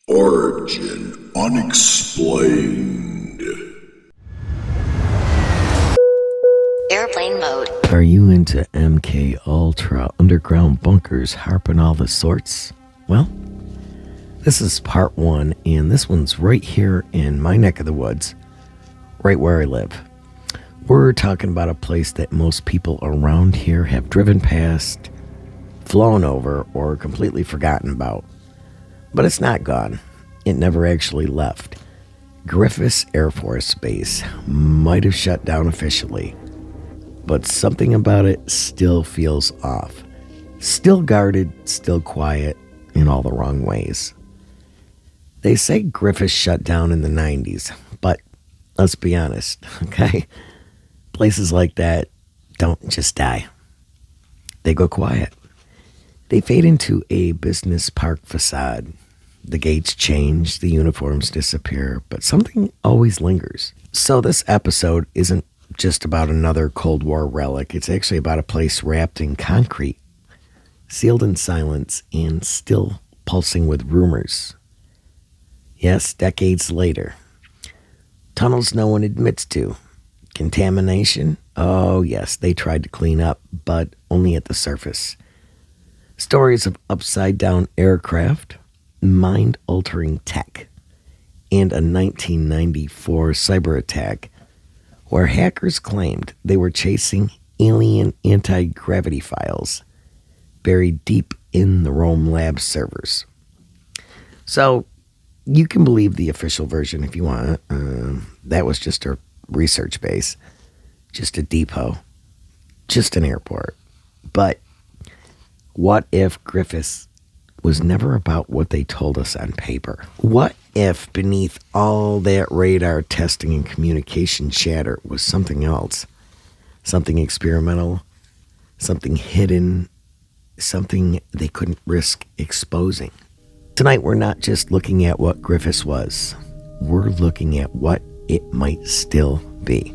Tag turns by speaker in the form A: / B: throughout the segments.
A: Origin Unexplained.
B: Airplane mode.
C: Are you into MK Ultra, underground bunkers, harp and all the sorts? Well, this is part one, and this one's right here in my neck of the woods, right where I live. We're talking about a place that most people around here have driven past, flown over, or completely forgotten about. But it's not gone. It never actually left. Griffiss Air Force Base might have shut down officially, but something about it still feels off. Still guarded, still quiet, in all the wrong ways. They say Griffiss shut down in the 90s, but let's be honest, okay? Places like that don't just die. They go quiet. They fade into a business park facade. The gates change, the uniforms disappear, but something always lingers. So this episode isn't just about another Cold War relic. It's actually about a place wrapped in concrete, sealed in silence, and still pulsing with rumors. Yes, decades later. Tunnels no one admits to. Contamination? Oh yes, they tried to clean up, but only at the surface. Stories of upside-down aircraft, mind-altering tech, and a 1994 cyber attack where hackers claimed they were chasing alien anti-gravity files buried deep in the Rome lab servers. So, you can believe the official version if you want. That was just a research base, just a depot, just an airport. But what if Griffiss was never about what they told us on paper? What if beneath all that radar testing and communication chatter was something else? Something experimental, something hidden, something they couldn't risk exposing. Tonight we're not just looking at what Griffiss was. We're looking at what it might still be.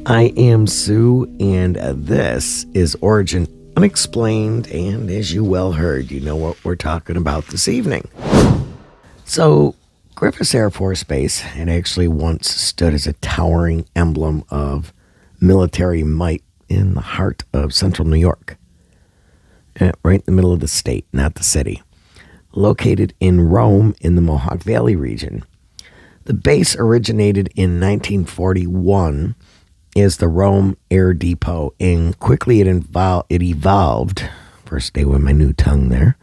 C: I am Sue, and this is Origin Unexplained, and as you well heard, you know what we're talking about this evening. So, Griffiss Air Force Base had actually once stood as a towering emblem of military might in the heart of central New York. Right in the middle of the state, not the city. Located in Rome in the Mohawk Valley region. The base originated in 1941 as the Rome Air Depot, and quickly it evolved, first day with my new tongue there,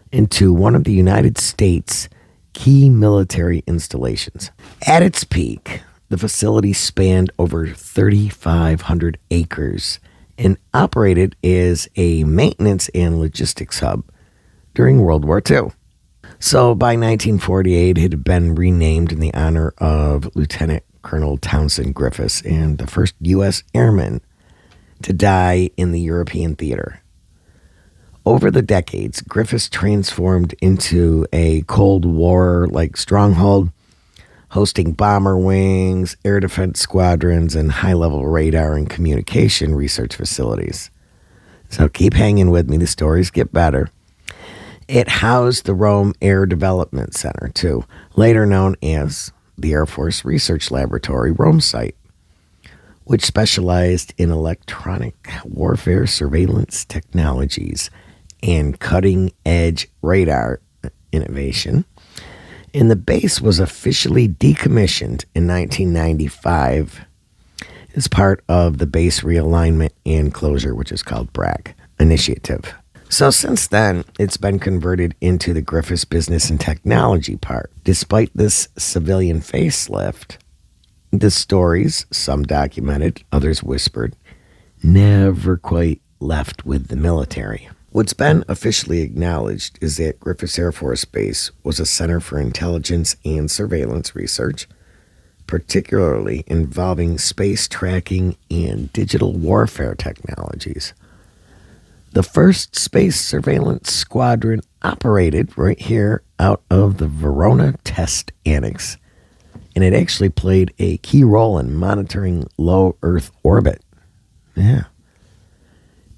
C: into one of the United States' key military installations. At its peak, the facility spanned over 3,500 acres and operated as a maintenance and logistics hub during World War II. So by 1948, it had been renamed in the honor of Lieutenant Colonel Townsend Griffiss, and the first U.S. airman to die in the European theater. Over the decades, Griffiss transformed into a Cold War-like stronghold, hosting bomber wings, air defense squadrons, and high-level radar and communication research facilities. So keep hanging with me, the stories get better. It housed the Rome Air Development Center, too, later known as the Air Force Research Laboratory Rome site, which specialized in electronic warfare surveillance technologies and cutting-edge radar innovation. And the base was officially decommissioned in 1995 as part of the base realignment and closure, which is called BRAC initiative. So since then, it's been converted into the Griffiss Business and Technology part. Despite this civilian facelift, the stories, some documented, others whispered, never quite left with the military. What's been officially acknowledged is that Griffiss Air Force Base was a center for intelligence and surveillance research, particularly involving space tracking and digital warfare technologies. The first space surveillance squadron operated right here out of the Verona Test Annex, and it actually played a key role in monitoring low Earth orbit. Yeah.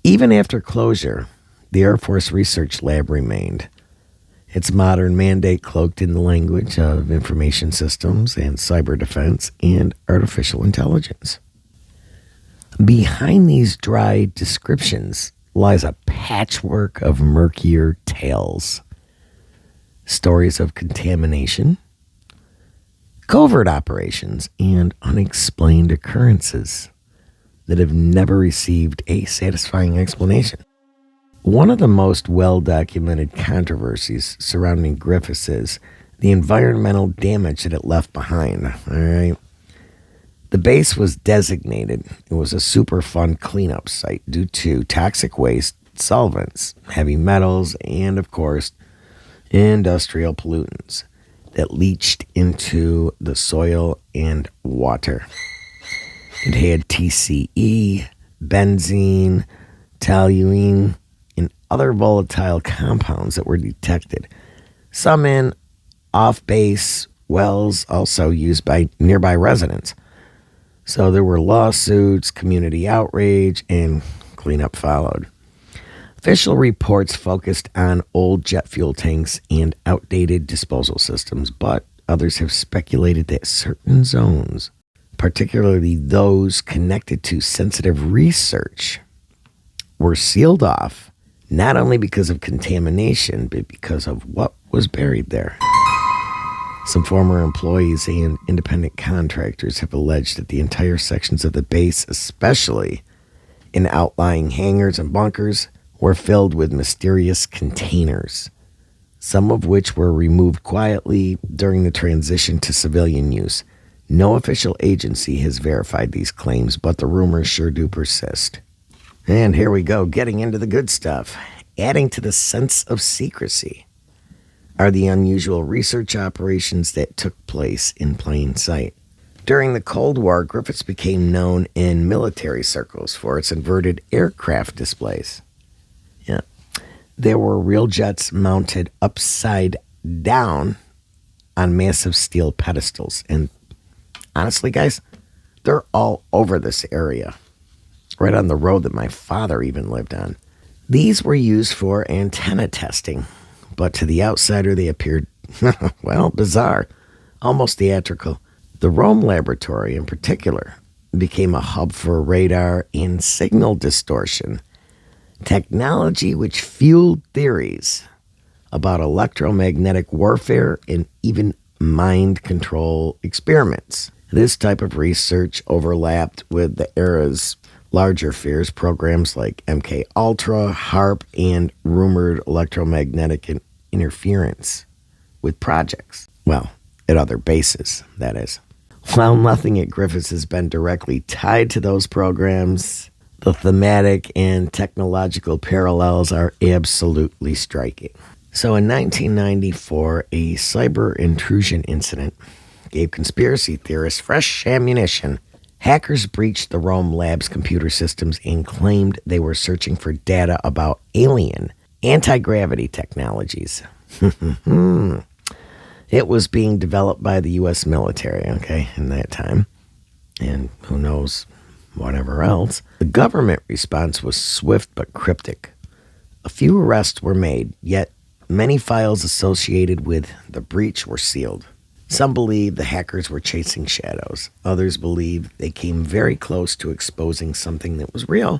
C: Even after closure, the Air Force Research Lab remained, Its modern mandate cloaked in the language of information systems and cyber defense and artificial intelligence. Behind these dry descriptions lies a patchwork of murkier tales. Stories of contamination, covert operations, and unexplained occurrences that have never received a satisfying explanation. One of the most well-documented controversies surrounding Griffiss is the environmental damage that it left behind. All right. The base was designated. It was a Superfund cleanup site due to toxic waste, solvents, heavy metals, and, of course, industrial pollutants that leached into the soil and water. It had TCE, benzene, toluene, and other volatile compounds that were detected. Some in off-base wells also used by nearby residents. So there were lawsuits, community outrage, and cleanup followed. Official reports focused on old jet fuel tanks and outdated disposal systems, but others have speculated that certain zones, particularly those connected to sensitive research, were sealed off, not only because of contamination, but because of what was buried there. Some former employees and independent contractors have alleged that the entire sections of the base, especially in outlying hangars and bunkers, were filled with mysterious containers, some of which were removed quietly during the transition to civilian use. No official agency has verified these claims, but the rumors sure do persist. And here we go, getting into the good stuff. Adding to the sense of secrecy are the unusual research operations that took place in plain sight. During the Cold War, Griffiss became known in military circles for its inverted aircraft displays. Yeah, there were real jets mounted upside down on massive steel pedestals. And honestly, guys, they're all over this area, right on the road that my father even lived on. These were used for antenna testing, but to the outsider they appeared, well, bizarre, almost theatrical. The Rome laboratory, in particular, became a hub for radar and signal distortion, technology which fueled theories about electromagnetic warfare and even mind control experiments. This type of research overlapped with the era's larger fears, programs like MK Ultra, HARP, and rumored electromagnetic interference with projects. Well, at other bases, that is. While nothing at Griffiss has been directly tied to those programs, the thematic and technological parallels are absolutely striking. So in 1994, a cyber intrusion incident gave conspiracy theorists fresh ammunition. Hackers breached the Rome Lab's computer systems and claimed they were searching for data about alien anti-gravity technologies. It was being developed by the U.S. military, in that time. And who knows, whatever else. The government response was swift but cryptic. A few arrests were made, yet many files associated with the breach were sealed. Some believe the hackers were chasing shadows. Others believe they came very close to exposing something that was real.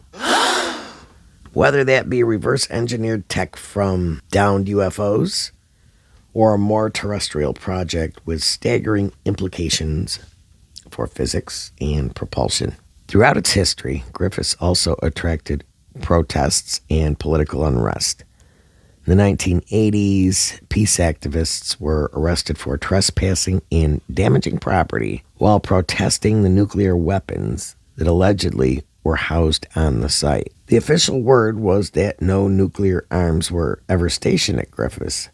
C: Whether that be reverse-engineered tech from downed UFOs or a more terrestrial project with staggering implications for physics and propulsion. Throughout its history, Griffiss also attracted protests and political unrest. In the 1980s, peace activists were arrested for trespassing and damaging property while protesting the nuclear weapons that allegedly were housed on the site. The official word was that no nuclear arms were ever stationed at Griffiss,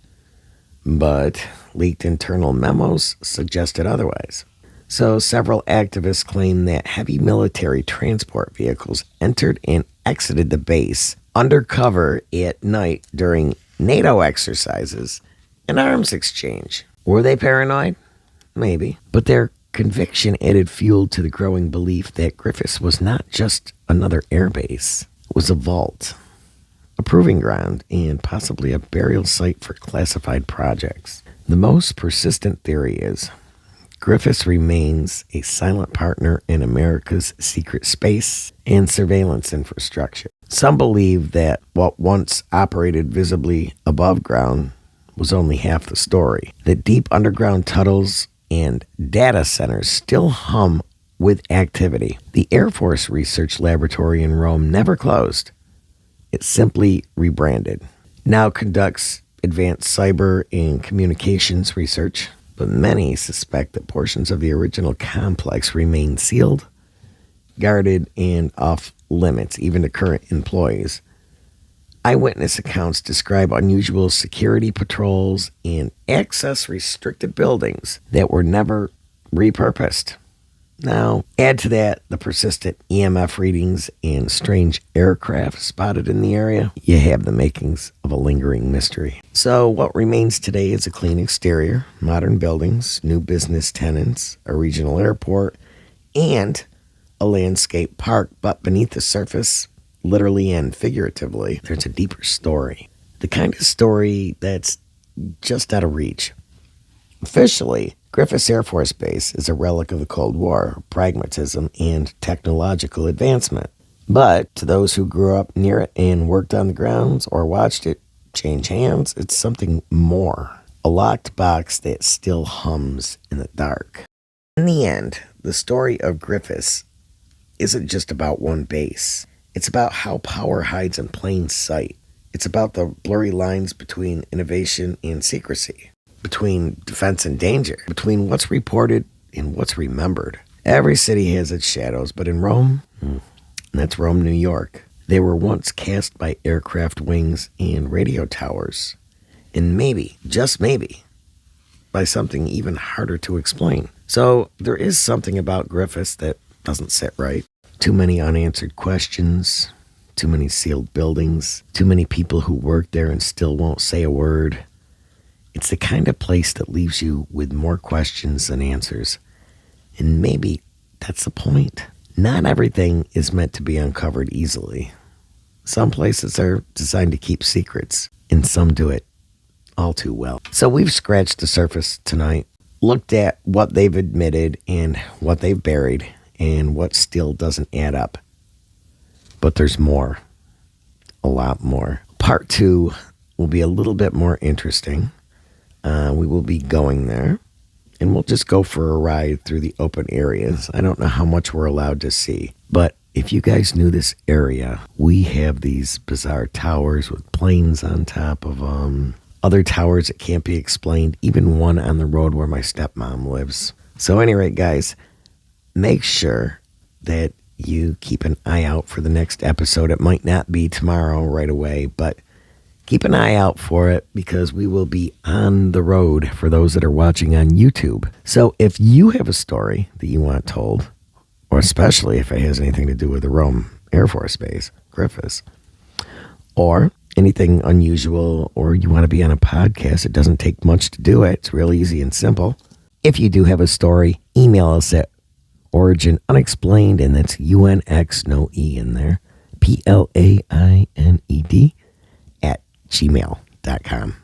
C: but leaked internal memos suggested otherwise. So several activists claim that heavy military transport vehicles entered and exited the base undercover at night during NATO exercises and arms exchange. Were they paranoid? Maybe. But their conviction added fuel to the growing belief that Griffiss was not just another airbase. It was a vault, a proving ground, and possibly a burial site for classified projects. The most persistent theory is Griffiss remains a silent partner in America's secret space and surveillance infrastructure. Some believe that what once operated visibly above ground was only half the story, that deep underground tunnels and data centers still hum with activity. The Air Force Research Laboratory in Rome never closed. It simply rebranded. Now conducts advanced cyber and communications research, but many suspect that portions of the original complex remain sealed, guarded, and off limits, even to current employees. Eyewitness accounts describe unusual security patrols and access-restricted buildings that were never repurposed. Now, add to that the persistent EMF readings and strange aircraft spotted in the area, you have the makings of a lingering mystery. So what remains today is a clean exterior, modern buildings, new business tenants, a regional airport, and a landscape park. But beneath the surface, literally and figuratively, there's a deeper story. The kind of story that's just out of reach. Officially, Griffiss Air Force Base is a relic of the Cold War, pragmatism, and technological advancement. But to those who grew up near it and worked on the grounds or watched it change hands, it's something more. A locked box that still hums in the dark. In the end, the story of Griffiss isn't just about one base. It's about how power hides in plain sight. It's about the blurry lines between innovation and secrecy, between defense and danger, between what's reported and what's remembered. Every city has its shadows, but in Rome, that's Rome, New York, they were once cast by aircraft wings and radio towers. And maybe, just maybe, by something even harder to explain. So there is something about Griffiss that doesn't sit right. Too many unanswered questions, too many sealed buildings, too many people who work there and still won't say a word. It's the kind of place that leaves you with more questions than answers. And maybe that's the point. Not everything is meant to be uncovered easily. Some places are designed to keep secrets, and some do it all too well. So we've scratched the surface tonight, looked at what they've admitted and what they've buried, and what still doesn't add up. But there's more. A lot more. Part 2 will be a little bit more interesting. We will be going there, and we'll just go for a ride through the open areas. I don't know how much we're allowed to see, but if you guys knew this area, we have these bizarre towers with planes on top of them, other towers that can't be explained, even one on the road where my stepmom lives. So anyway, guys, make sure that you keep an eye out for the next episode. It might not be tomorrow right away, but keep an eye out for it because we will be on the road for those that are watching on YouTube. So if you have a story that you want told, or especially if it has anything to do with the Rome Air Force Base, Griffiss, or anything unusual, or you want to be on a podcast, it doesn't take much to do it. It's real easy and simple. If you do have a story, email us at Origin Unexplained, and that's UNX, no E in there, PLAINED @gmail.com.